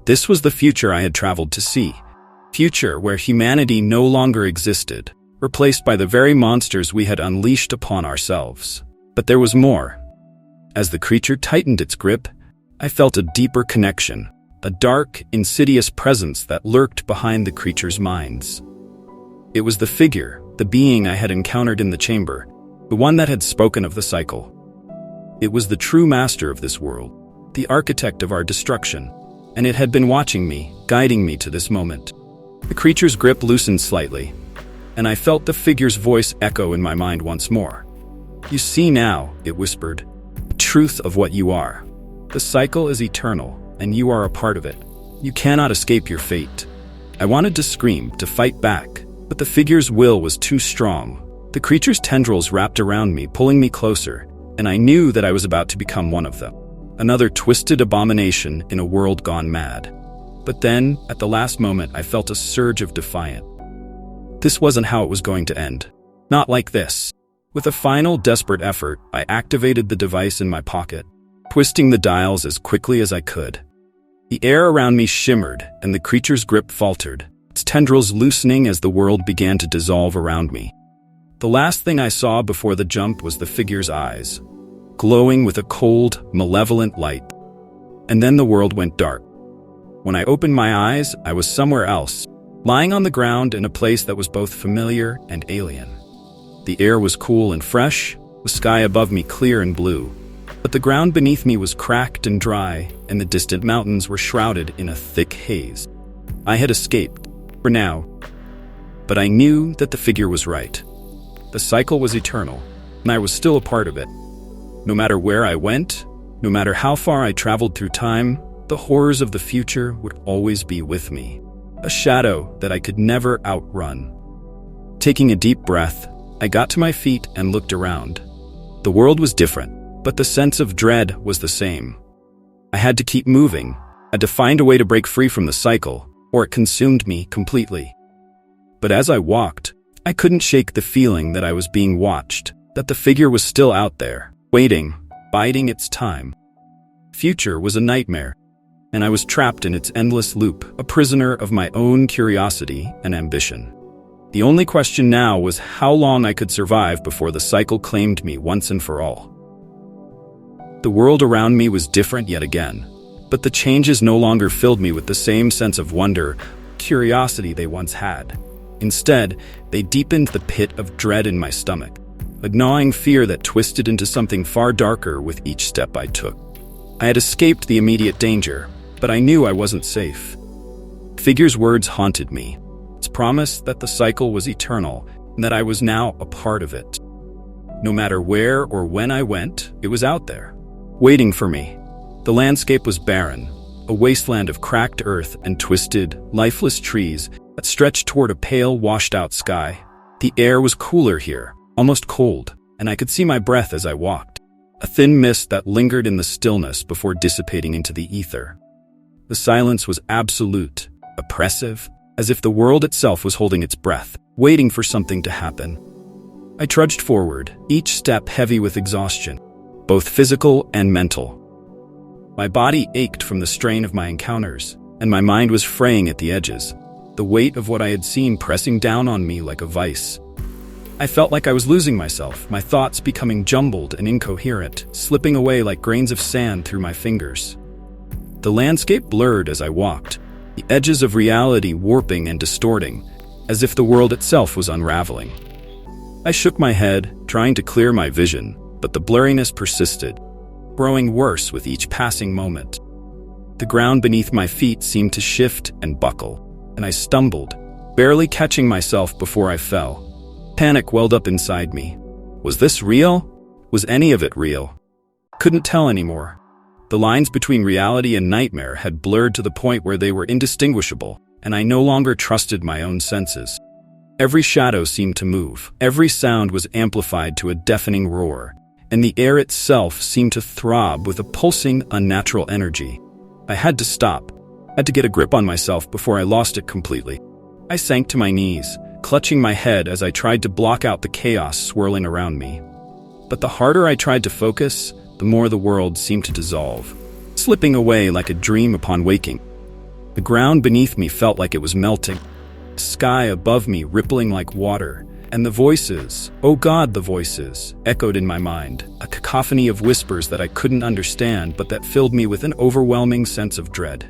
This was the future I had traveled to see. Future where humanity no longer existed, replaced by the very monsters we had unleashed upon ourselves. But there was more. As the creature tightened its grip, I felt a deeper connection, a dark, insidious presence that lurked behind the creature's minds. It was the figure, the being I had encountered in the chamber, the one that had spoken of the cycle. It was the true master of this world, the architect of our destruction, and it had been watching me, guiding me to this moment. The creature's grip loosened slightly, and I felt the figure's voice echo in my mind once more. "You see now," it whispered, "the truth of what you are. The cycle is eternal, and you are a part of it. You cannot escape your fate." I wanted to scream, to fight back, but the figure's will was too strong. The creature's tendrils wrapped around me, pulling me closer, and I knew that I was about to become one of them. Another twisted abomination in a world gone mad. But then, at the last moment, I felt a surge of defiance. This wasn't how it was going to end. Not like this. With a final, desperate effort, I activated the device in my pocket, twisting the dials as quickly as I could. The air around me shimmered, and the creature's grip faltered, its tendrils loosening as the world began to dissolve around me. The last thing I saw before the jump was the figure's eyes, glowing with a cold, malevolent light. And then the world went dark. When I opened my eyes, I was somewhere else, lying on the ground in a place that was both familiar and alien. The air was cool and fresh, the sky above me clear and blue, but the ground beneath me was cracked and dry, and the distant mountains were shrouded in a thick haze. I had escaped, for now, but I knew that the figure was right. The cycle was eternal, and I was still a part of it. No matter where I went, no matter how far I traveled through time, the horrors of the future would always be with me, a shadow that I could never outrun. Taking a deep breath, I got to my feet and looked around. The world was different, but the sense of dread was the same. I had to keep moving, had to find a way to break free from the cycle, or it consumed me completely. But as I walked, I couldn't shake the feeling that I was being watched, that the figure was still out there, waiting, biding its time. Future was a nightmare, and I was trapped in its endless loop, a prisoner of my own curiosity and ambition. The only question now was how long I could survive before the cycle claimed me once and for all. The world around me was different yet again, but the changes no longer filled me with the same sense of wonder, curiosity they once had. Instead, they deepened the pit of dread in my stomach, a gnawing fear that twisted into something far darker with each step I took. I had escaped the immediate danger, but I knew I wasn't safe. Figure's words haunted me, its promise that the cycle was eternal and that I was now a part of it. No matter where or when I went, it was out there, waiting for me. The landscape was barren, a wasteland of cracked earth and twisted, lifeless trees that stretched toward a pale, washed-out sky. The air was cooler here, almost cold, and I could see my breath as I walked, a thin mist that lingered in the stillness before dissipating into the ether. The silence was absolute, oppressive, as if the world itself was holding its breath, waiting for something to happen. I trudged forward, each step heavy with exhaustion, both physical and mental. My body ached from the strain of my encounters, and my mind was fraying at the edges. the weight of what I had seen pressing down on me like a vice. I felt like I was losing myself, my thoughts becoming jumbled and incoherent, slipping away like grains of sand through my fingers. The landscape blurred as I walked, the edges of reality warping and distorting, as if the world itself was unraveling. I shook my head, trying to clear my vision, but the blurriness persisted, growing worse with each passing moment. The ground beneath my feet seemed to shift and buckle, and I stumbled, barely catching myself before I fell. Panic welled up inside me. Was this real? Was any of it real? Couldn't tell anymore. The lines between reality and nightmare had blurred to the point where they were indistinguishable, and I no longer trusted my own senses. Every shadow seemed to move, every sound was amplified to a deafening roar, and the air itself seemed to throb with a pulsing, unnatural energy. I had to stop, had to get a grip on myself before I lost it completely. I sank to my knees, clutching my head as I tried to block out the chaos swirling around me. But the harder I tried to focus, the more the world seemed to dissolve, slipping away like a dream upon waking. The ground beneath me felt like it was melting, the sky above me rippling like water, and the voices, oh God, the voices, echoed in my mind, a cacophony of whispers that I couldn't understand but that filled me with an overwhelming sense of dread.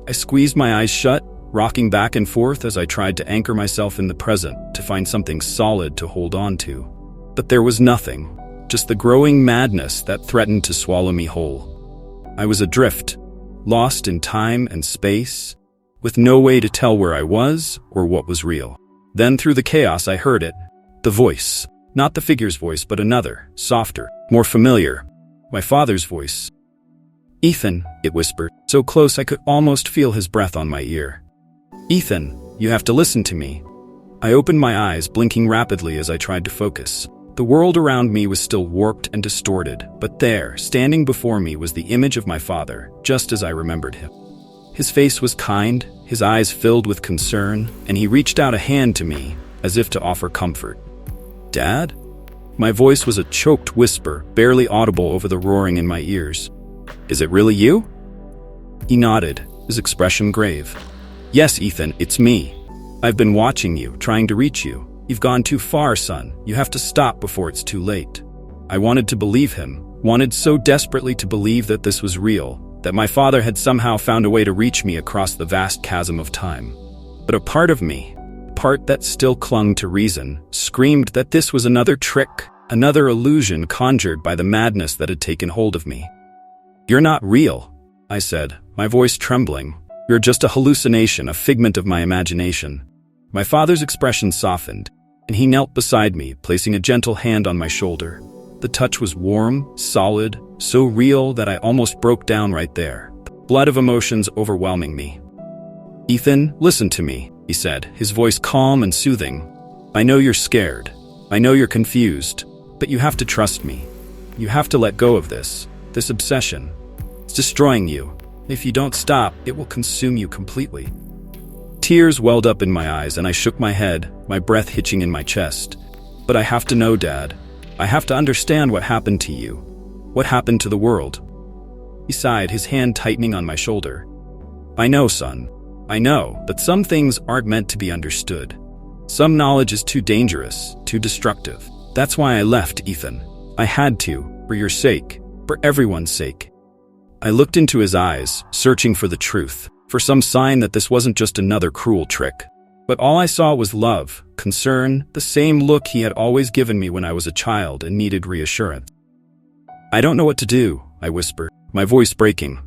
I squeezed my eyes shut, rocking back and forth as I tried to anchor myself in the present to find something solid to hold on to. But there was nothing, just the growing madness that threatened to swallow me whole. I was adrift, lost in time and space, with no way to tell where I was or what was real. Then through the chaos I heard it, the voice, not the figure's voice but another, softer, more familiar, my father's voice. "Ethan," it whispered, so close I could almost feel his breath on my ear. "Ethan, you have to listen to me." I opened my eyes, blinking rapidly as I tried to focus. The world around me was still warped and distorted, but there, standing before me, was the image of my father, just as I remembered him. His face was kind, his eyes filled with concern, and he reached out a hand to me, as if to offer comfort. "Dad?" My voice was a choked whisper, barely audible over the roaring in my ears. "Is it really you?" He nodded, his expression grave. "Yes, Ethan, it's me. I've been watching you, trying to reach you. You've gone too far, son. You have to stop before it's too late." I wanted to believe him, wanted so desperately to believe that this was real, that my father had somehow found a way to reach me across the vast chasm of time. But a part of me, a part that still clung to reason, screamed that this was another trick, another illusion conjured by the madness that had taken hold of me. "You're not real," I said, my voice trembling. "You're just a hallucination, a figment of my imagination." My father's expression softened, and he knelt beside me, placing a gentle hand on my shoulder. The touch was warm, solid, so real that I almost broke down right there, the flood of emotions overwhelming me. "Ethan, listen to me," he said, his voice calm and soothing. "I know you're scared. I know you're confused, but you have to trust me. You have to let go of this obsession. It's destroying you. If you don't stop, it will consume you completely." Tears welled up in my eyes and I shook my head, my breath hitching in my chest. "But I have to know, Dad. I have to understand what happened to you. What happened to the world?" He sighed, his hand tightening on my shoulder. "I know, son. I know, but some things aren't meant to be understood. Some knowledge is too dangerous, too destructive. That's why I left, Ethan. I had to, for your sake, for everyone's sake." I looked into his eyes, searching for the truth, for some sign that this wasn't just another cruel trick. But all I saw was love, concern, the same look he had always given me when I was a child and needed reassurance. "I don't know what to do," I whispered, my voice breaking.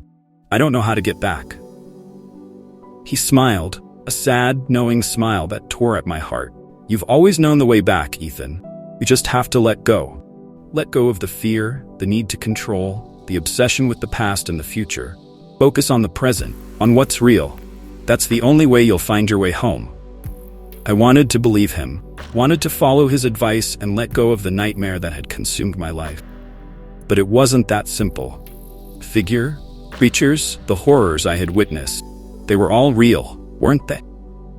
"I don't know how to get back." He smiled, a sad, knowing smile that tore at my heart. "You've always known the way back, Ethan. You just have to let go. Let go of the fear, the need to control, the obsession with the past and the future. Focus on the present, on what's real. That's the only way you'll find your way home." I wanted to believe him, wanted to follow his advice and let go of the nightmare that had consumed my life. But it wasn't that simple. Figure, creatures, the horrors I had witnessed, they were all real, weren't they?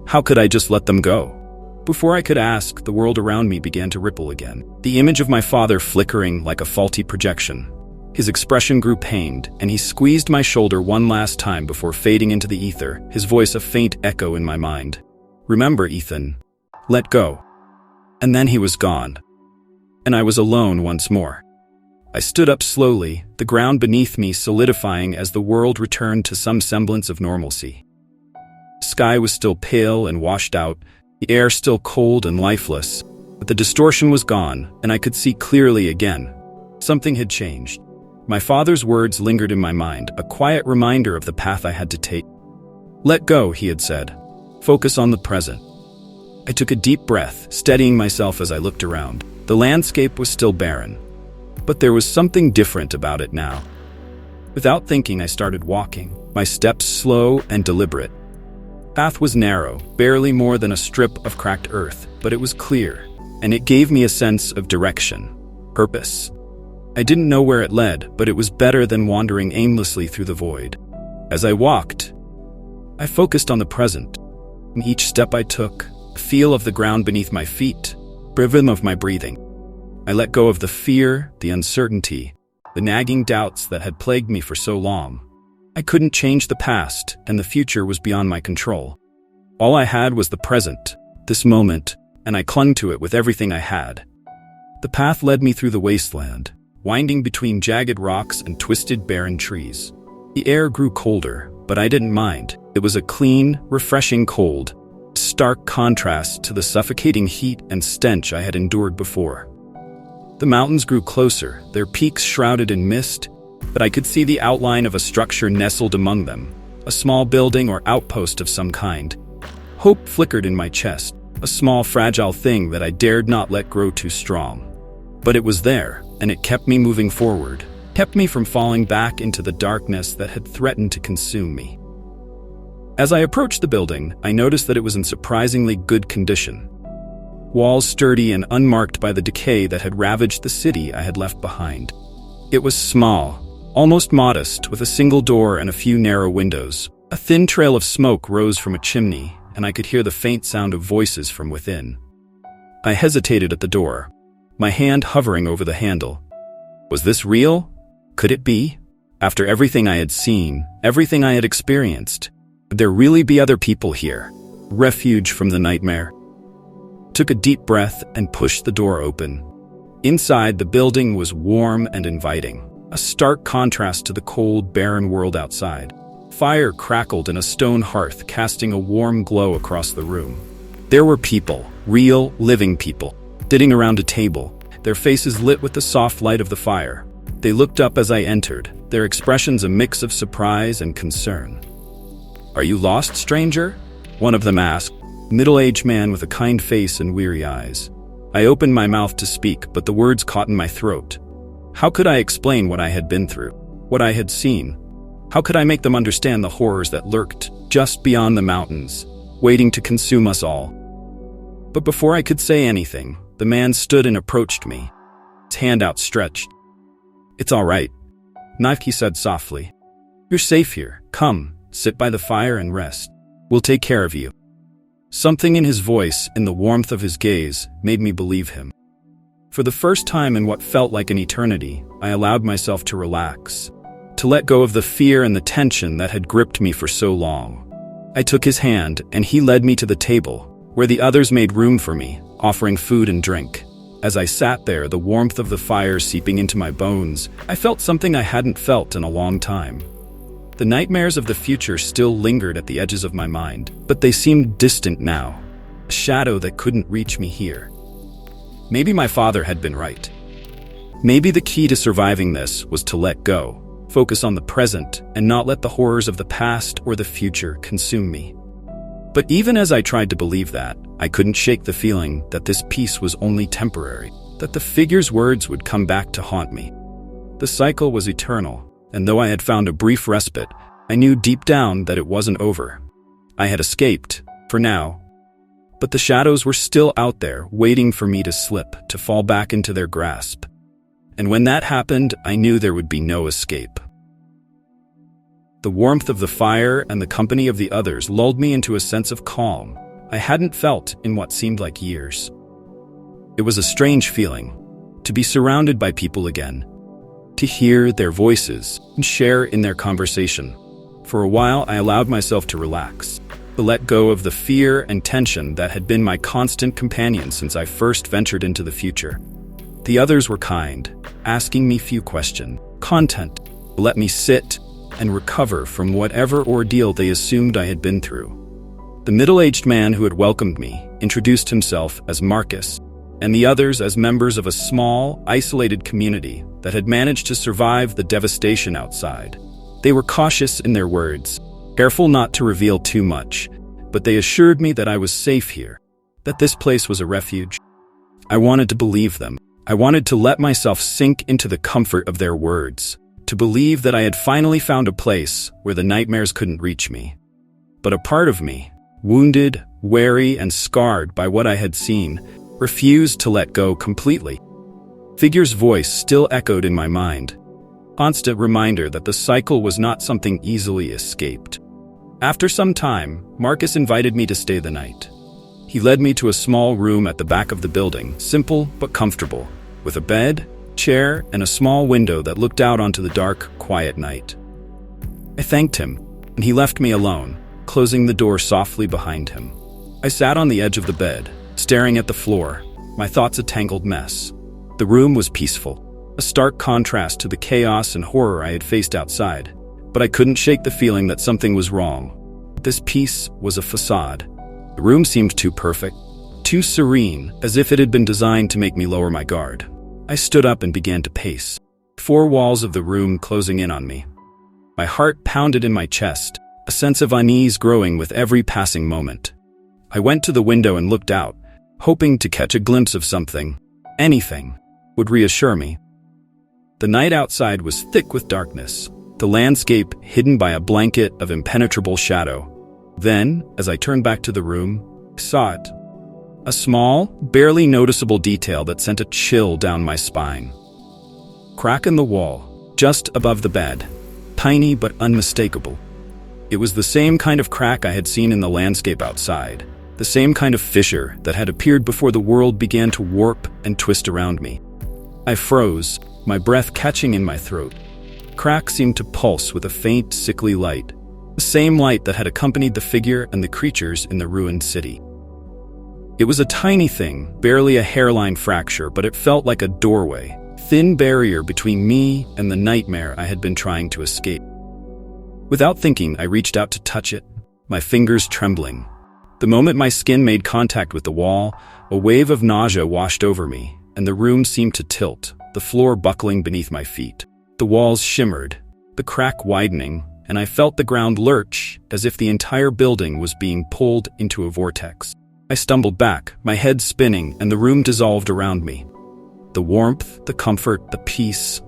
How could I just let them go? Before I could ask, the world around me began to ripple again, the image of my father flickering like a faulty projection. His expression grew pained, and he squeezed my shoulder one last time before fading into the ether, his voice a faint echo in my mind. "Remember, Ethan. Let go." And then he was gone. And I was alone once more. I stood up slowly, the ground beneath me solidifying as the world returned to some semblance of normalcy. The sky was still pale and washed out, the air still cold and lifeless, but the distortion was gone, and I could see clearly again. Something had changed. My father's words lingered in my mind, a quiet reminder of the path I had to take. "Let go," he had said. "Focus on the present." I took a deep breath, steadying myself as I looked around. The landscape was still barren, but there was something different about it now. Without thinking, I started walking, my steps slow and deliberate. The path was narrow, barely more than a strip of cracked earth, but it was clear, and it gave me a sense of direction, purpose. I didn't know where it led, but it was better than wandering aimlessly through the void. As I walked, I focused on the present. In each step I took, the feel of the ground beneath my feet, the rhythm of my breathing. I let go of the fear, the uncertainty, the nagging doubts that had plagued me for so long. I couldn't change the past, and the future was beyond my control. All I had was the present, this moment, and I clung to it with everything I had. The path led me through the wasteland, winding between jagged rocks and twisted barren trees. The air grew colder, but I didn't mind. It was a clean, refreshing cold, stark contrast to the suffocating heat and stench I had endured before. The mountains grew closer, their peaks shrouded in mist, but I could see the outline of a structure nestled among them, a small building or outpost of some kind. Hope flickered in my chest, a small fragile thing that I dared not let grow too strong. But it was there, and it kept me moving forward, kept me from falling back into the darkness that had threatened to consume me. As I approached the building, I noticed that it was in surprisingly good condition. Walls sturdy and unmarked by the decay that had ravaged the city I had left behind. It was small, almost modest, with a single door and a few narrow windows. A thin trail of smoke rose from a chimney, and I could hear the faint sound of voices from within. I hesitated at the door, my hand hovering over the handle. Was this real? Could it be? After everything I had seen, everything I had experienced, could there really be other people here? Refuge from the nightmare? Took a deep breath and pushed the door open. Inside, the building was warm and inviting, a stark contrast to the cold, barren world outside. Fire crackled in a stone hearth, casting a warm glow across the room. There were people, real, living people, sitting around a table, their faces lit with the soft light of the fire. They looked up as I entered, their expressions a mix of surprise and concern. "Are you lost, stranger?" one of them asked, a middle-aged man with a kind face and weary eyes. I opened my mouth to speak, but the words caught in my throat. How could I explain what I had been through, what I had seen? How could I make them understand the horrors that lurked just beyond the mountains, waiting to consume us all? But before I could say anything, the man stood and approached me, his hand outstretched. "It's all right," he said softly. "You're safe here. Come, sit by the fire and rest. We'll take care of you." Something in his voice, in the warmth of his gaze, made me believe him. For the first time in what felt like an eternity, I allowed myself to relax, to let go of the fear and the tension that had gripped me for so long. I took his hand, and he led me to the table, where the others made room for me, offering food and drink. As I sat there, the warmth of the fire seeping into my bones, I felt something I hadn't felt in a long time. The nightmares of the future still lingered at the edges of my mind, but they seemed distant now, a shadow that couldn't reach me here. Maybe my father had been right. Maybe the key to surviving this was to let go, focus on the present, and not let the horrors of the past or the future consume me. But even as I tried to believe that, I couldn't shake the feeling that this peace was only temporary, that the figure's words would come back to haunt me. The cycle was eternal, and though I had found a brief respite, I knew deep down that it wasn't over. I had escaped, for now, but the shadows were still out there, waiting for me to slip, to fall back into their grasp. And when that happened, I knew there would be no escape. The warmth of the fire and the company of the others lulled me into a sense of calm I hadn't felt in what seemed like years. It was a strange feeling, to be surrounded by people again, to hear their voices and share in their conversation. For a while, I allowed myself to relax, to let go of the fear and tension that had been my constant companion since I first ventured into the future. The others were kind, asking me few questions, content to let me sit and recover from whatever ordeal they assumed I had been through. The middle-aged man who had welcomed me introduced himself as Marcus, and the others as members of a small, isolated community that had managed to survive the devastation outside. They were cautious in their words, careful not to reveal too much, but they assured me that I was safe here, that this place was a refuge. I wanted to believe them. I wanted to let myself sink into the comfort of their words, to believe that I had finally found a place where the nightmares couldn't reach me. But a part of me, wounded, wary, and scarred by what I had seen, refused to let go completely. Figure's voice still echoed in my mind, constant reminder that the cycle was not something easily escaped. After some time, Marcus invited me to stay the night. He led me to a small room at the back of the building, simple but comfortable, with a bed, chair, and a small window that looked out onto the dark, quiet night. I thanked him, and he left me alone, closing the door softly behind him. I sat on the edge of the bed, staring at the floor, my thoughts a tangled mess. The room was peaceful, a stark contrast to the chaos and horror I had faced outside, but I couldn't shake the feeling that something was wrong. This peace was a facade. The room seemed too perfect, too serene, as if it had been designed to make me lower my guard. I stood up and began to pace, four walls of the room closing in on me. My heart pounded in my chest, a sense of unease growing with every passing moment. I went to the window and looked out, hoping to catch a glimpse of something, anything, would reassure me. The night outside was thick with darkness, the landscape hidden by a blanket of impenetrable shadow. Then, as I turned back to the room, I saw it. A small, barely noticeable detail that sent a chill down my spine. Crack in the wall, just above the bed, tiny but unmistakable. It was the same kind of crack I had seen in the landscape outside, the same kind of fissure that had appeared before the world began to warp and twist around me. I froze, my breath catching in my throat. Crack seemed to pulse with a faint, sickly light, the same light that had accompanied the figure and the creatures in the ruined city. It was a tiny thing, barely a hairline fracture, but it felt like a doorway, thin barrier between me and the nightmare I had been trying to escape. Without thinking, I reached out to touch it, my fingers trembling. The moment my skin made contact with the wall, a wave of nausea washed over me, and the room seemed to tilt, the floor buckling beneath my feet. The walls shimmered, the crack widening, and I felt the ground lurch as if the entire building was being pulled into a vortex. I stumbled back, my head spinning, and the room dissolved around me. The warmth, the comfort, the peace,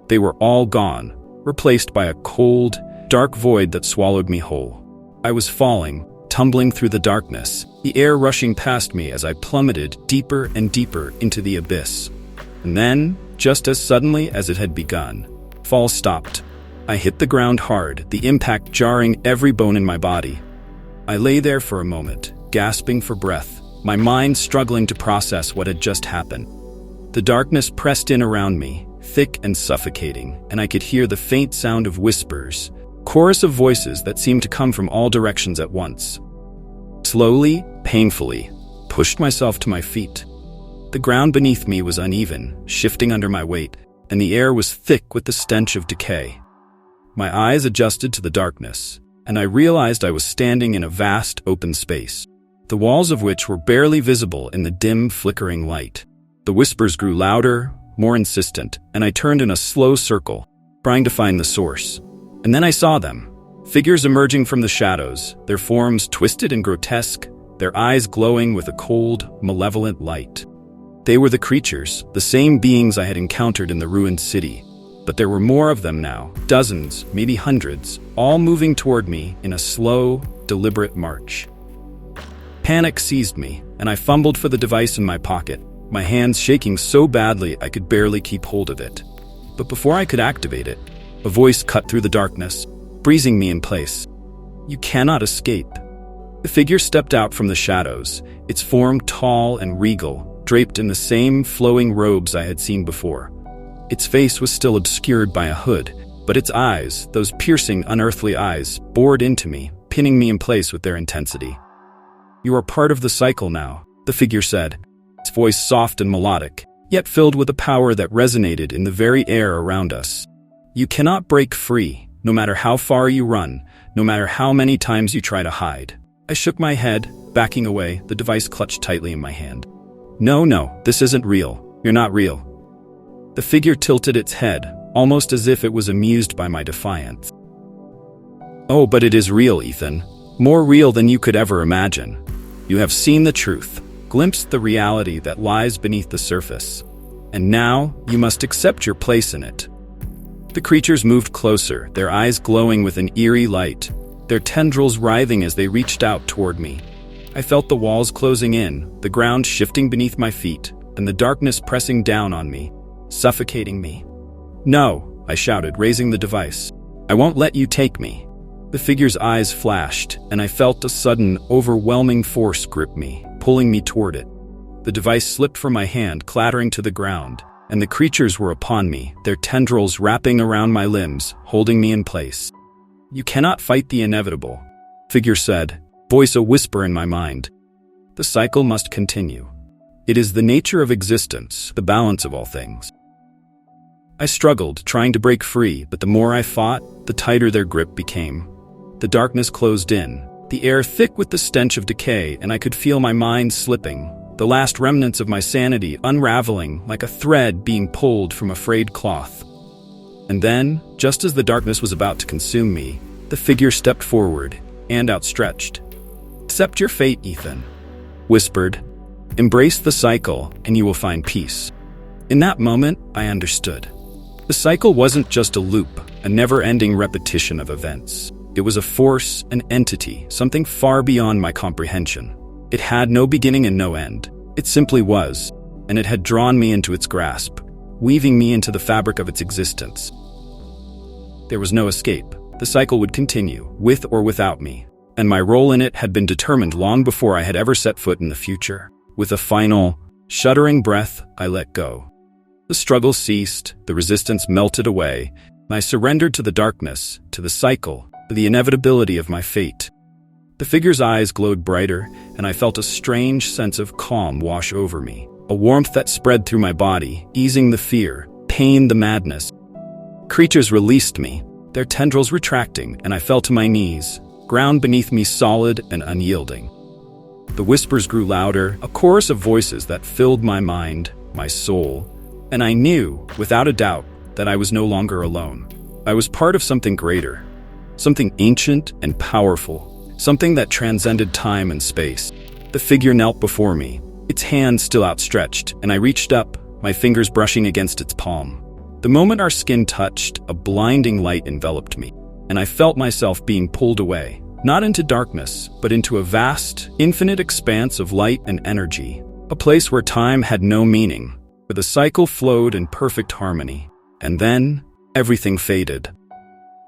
they were all gone, replaced by a cold, dark void that swallowed me whole. I was falling, tumbling through the darkness, the air rushing past me as I plummeted deeper and deeper into the abyss. And then, just as suddenly as it had begun, fall stopped. I hit the ground hard, the impact jarring every bone in my body. I lay there for a moment, gasping for breath, my mind struggling to process what had just happened. The darkness pressed in around me, thick and suffocating, and I could hear the faint sound of whispers, chorus of voices that seemed to come from all directions at once. Slowly, painfully, pushed myself to my feet. The ground beneath me was uneven, shifting under my weight, and the air was thick with the stench of decay. My eyes adjusted to the darkness, and I realized I was standing in a vast open space, the walls of which were barely visible in the dim, flickering light. The whispers grew louder, more insistent, and I turned in a slow circle, trying to find the source. And then I saw them, figures emerging from the shadows, their forms twisted and grotesque, their eyes glowing with a cold, malevolent light. They were the creatures, the same beings I had encountered in the ruined city. But there were more of them now, dozens, maybe hundreds, all moving toward me in a slow, deliberate march. Panic seized me, and I fumbled for the device in my pocket, my hands shaking so badly I could barely keep hold of it. But before I could activate it, a voice cut through the darkness, freezing me in place. "You cannot escape." The figure stepped out from the shadows, its form tall and regal, draped in the same flowing robes I had seen before. Its face was still obscured by a hood, but its eyes, those piercing, unearthly eyes, bored into me, pinning me in place with their intensity. "You are part of the cycle now," the figure said, its voice soft and melodic, yet filled with a power that resonated in the very air around us. "You cannot break free, no matter how far you run, no matter how many times you try to hide." I shook my head, backing away, the device clutched tightly in my hand. No, this isn't real. You're not real." The figure tilted its head, almost as if it was amused by my defiance. "Oh, but it is real, Ethan. More real than you could ever imagine. You have seen the truth, glimpsed the reality that lies beneath the surface. And now, you must accept your place in it." The creatures moved closer, their eyes glowing with an eerie light, their tendrils writhing as they reached out toward me. I felt the walls closing in, the ground shifting beneath my feet, and the darkness pressing down on me, suffocating me. "No," I shouted, raising the device. "I won't let you take me." The figure's eyes flashed, and I felt a sudden, overwhelming force grip me, pulling me toward it. The device slipped from my hand, clattering to the ground, and the creatures were upon me, their tendrils wrapping around my limbs, holding me in place. "You cannot fight the inevitable," figure said, voice a whisper in my mind. "The cycle must continue. It is the nature of existence, the balance of all things." I struggled, trying to break free, but the more I fought, the tighter their grip became. The darkness closed in, the air thick with the stench of decay, and I could feel my mind slipping, the last remnants of my sanity unraveling like a thread being pulled from a frayed cloth. And then, just as the darkness was about to consume me, the figure stepped forward, hand outstretched. "Accept your fate, Ethan," whispered. "Embrace the cycle, and you will find peace." In that moment, I understood. The cycle wasn't just a loop, a never-ending repetition of events. It was a force, an entity, something far beyond my comprehension. It had no beginning and no end. It simply was, and it had drawn me into its grasp, weaving me into the fabric of its existence. There was no escape. The cycle would continue, with or without me, and my role in it had been determined long before I had ever set foot in the future. With a final, shuddering breath, I let go. The struggle ceased, the resistance melted away, and I surrendered to the darkness, to the cycle, to the inevitability of my fate. The figure's eyes glowed brighter, and I felt a strange sense of calm wash over me, a warmth that spread through my body, easing the fear, pain, the madness. Creatures released me, their tendrils retracting, and I fell to my knees, ground beneath me solid and unyielding. The whispers grew louder, a chorus of voices that filled my mind, my soul, and I knew, without a doubt, that I was no longer alone. I was part of something greater, something ancient and powerful, something that transcended time and space. The figure knelt before me, its hand still outstretched, and I reached up, my fingers brushing against its palm. The moment our skin touched, a blinding light enveloped me, and I felt myself being pulled away, not into darkness, but into a vast, infinite expanse of light and energy, a place where time had no meaning, where the cycle flowed in perfect harmony. And then, everything faded.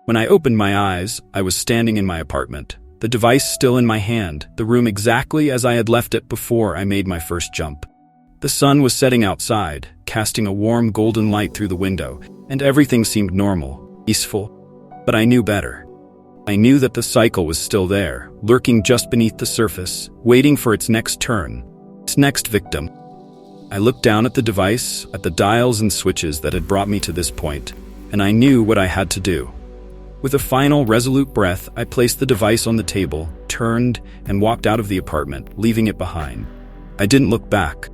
When I opened my eyes, I was standing in my apartment, the device still in my hand, the room exactly as I had left it before I made my first jump. The sun was setting outside, casting a warm golden light through the window, and everything seemed normal, peaceful. But I knew better. I knew that the cycle was still there, lurking just beneath the surface, waiting for its next turn, its next victim. I looked down at the device, at the dials and switches that had brought me to this point, and I knew what I had to do. With a final, resolute breath, I placed the device on the table, turned, and walked out of the apartment, leaving it behind. I didn't look back.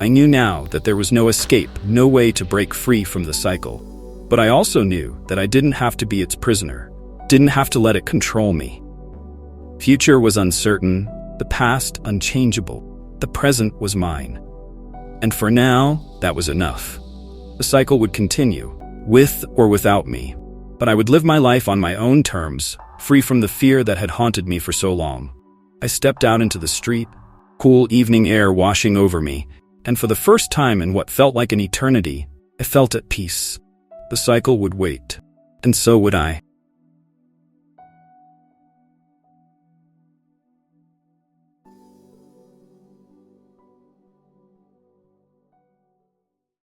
I knew now that there was no escape, no way to break free from the cycle. But I also knew that I didn't have to be its prisoner, didn't have to let it control me. Future was uncertain, the past unchangeable, the present was mine. And for now, that was enough. The cycle would continue, with or without me, but I would live my life on my own terms, free from the fear that had haunted me for so long. I stepped out into the street, cool evening air washing over me, and for the first time in what felt like an eternity, I felt at peace. The cycle would wait, and so would I.